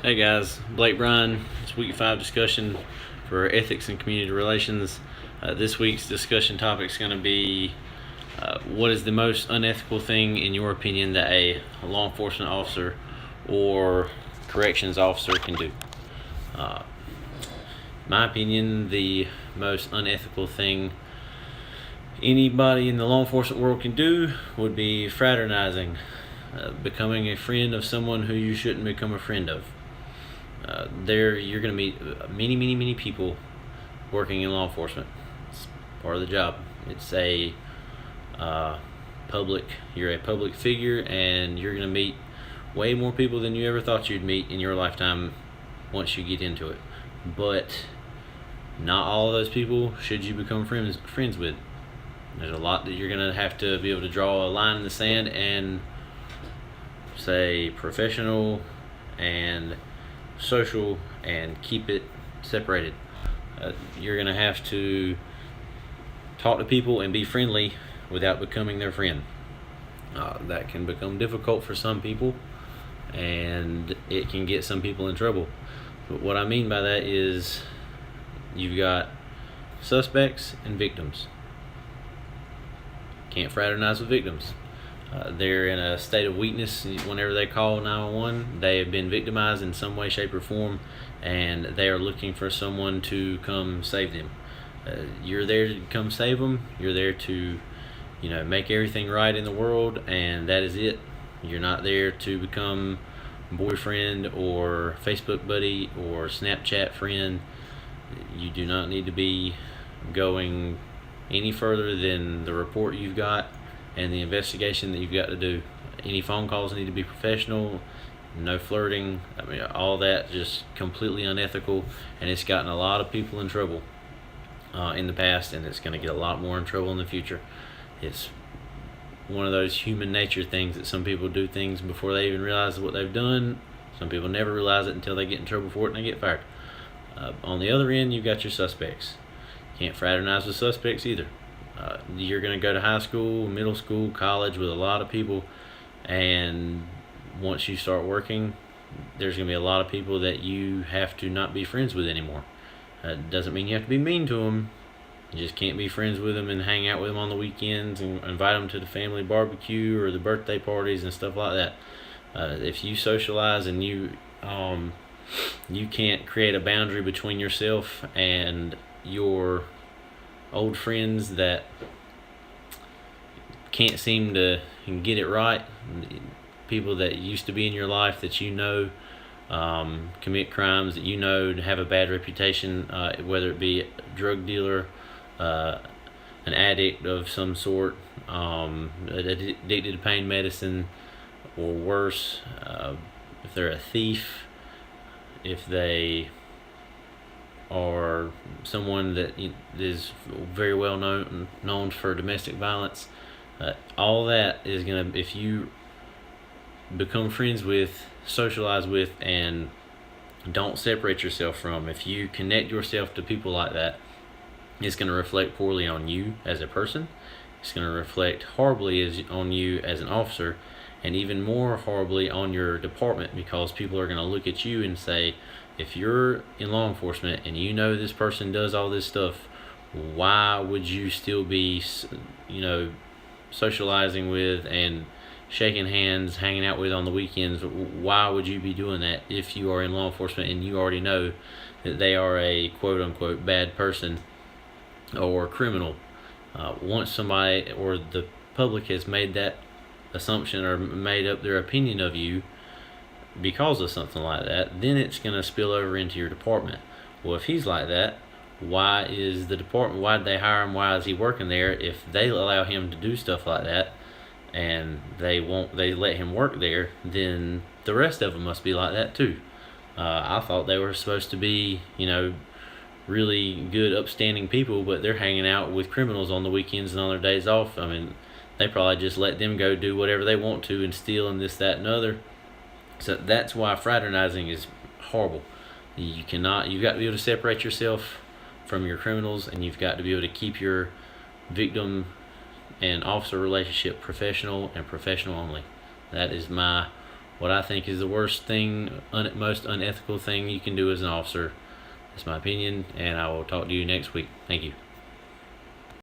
Hey guys, Blake Bryan. It's Wk5 discussion for ethics and community relations. This week's discussion topic is going to be what is the most unethical thing, in your opinion, that a law enforcement officer or corrections officer can do. In my opinion, the most unethical thing anybody in the law enforcement world can do would be fraternizing, becoming a friend of someone who you shouldn't become a friend of. There you're going to meet many people working in law enforcement. It's part of the job. It's a you're a public figure, and you're going to meet way more people than you ever thought you'd meet in your lifetime once you get into it. But not all of those people should you become friends with. There's a lot that you're going to have to be able to draw a line in the sand and say professional and social and keep it separated. You're going to have to talk to people and be friendly without becoming their friend. That can become difficult for some people, and it can get some people in trouble. But what I mean by that is you've got suspects and victims. Can't fraternize with victims. They're in a state of weakness whenever they call 911. They have been victimized in some way, shape, or form, and they are looking for someone to come save them. You're there to come save them. You're there to, make everything right in the world, and that is it. You're not there to become boyfriend or Facebook buddy or Snapchat friend. You do not need to be going any further than the report you've got and the investigation that you've got to do. Any phone calls need to be professional, no flirting. All that just completely unethical, and it's gotten a lot of people in trouble in the past, and it's going to get a lot more in trouble in the future. It's one of those human nature things that some people do things before they even realize what they've done. Some people never realize it until they get in trouble for it and they get fired. On the other end, you've got your suspects. Can't fraternize with suspects either. You're going to go to high school, middle school, college with a lot of people, and once you start working, there's going to be a lot of people that you have to not be friends with anymore. It doesn't mean you have to be mean to them. You just can't be friends with them and hang out with them on the weekends and invite them to the family barbecue or the birthday parties and stuff like that. If you socialize and you can't create a boundary between yourself and your old friends that can't seem to get it right, people that used to be in your life that commit crimes, that have a bad reputation, whether it be a drug dealer, an addict of some sort, addicted to pain medicine, or worse, if they're a thief, if they are someone that is very well known for domestic violence. All that is going to, if you become friends with, socialize with, and don't separate yourself from, if you connect yourself to people like that, it's going to reflect poorly on you as a person. It's going to reflect horribly on you as an officer, and even more horribly on your department, because people are going to look at you and say, if you're in law enforcement and this person does all this stuff, why would you still be, socializing with and shaking hands, hanging out with on the weekends? Why would you be doing that if you are in law enforcement and you already know that they are a quote-unquote bad person or criminal? Once somebody or the public has made that assumption or made up their opinion of you because of something like that, then it's going to spill over into your department. Well, if he's like that, why did they hire him? Why is he working there? If they allow him to do stuff like that and they let him work there, then the rest of them must be like that too. I thought they were supposed to be, really good, upstanding people, but they're hanging out with criminals on the weekends and on their days off. They probably just let them go do whatever they want to and steal and this, that, and other. So that's why fraternizing is horrible. You've got to be able to separate yourself from your criminals, and you've got to be able to keep your victim and officer relationship professional and professional only. That is my what I think is the worst thing, most unethical thing you can do as an officer. That's my opinion, and I will talk to you next week. Thank you.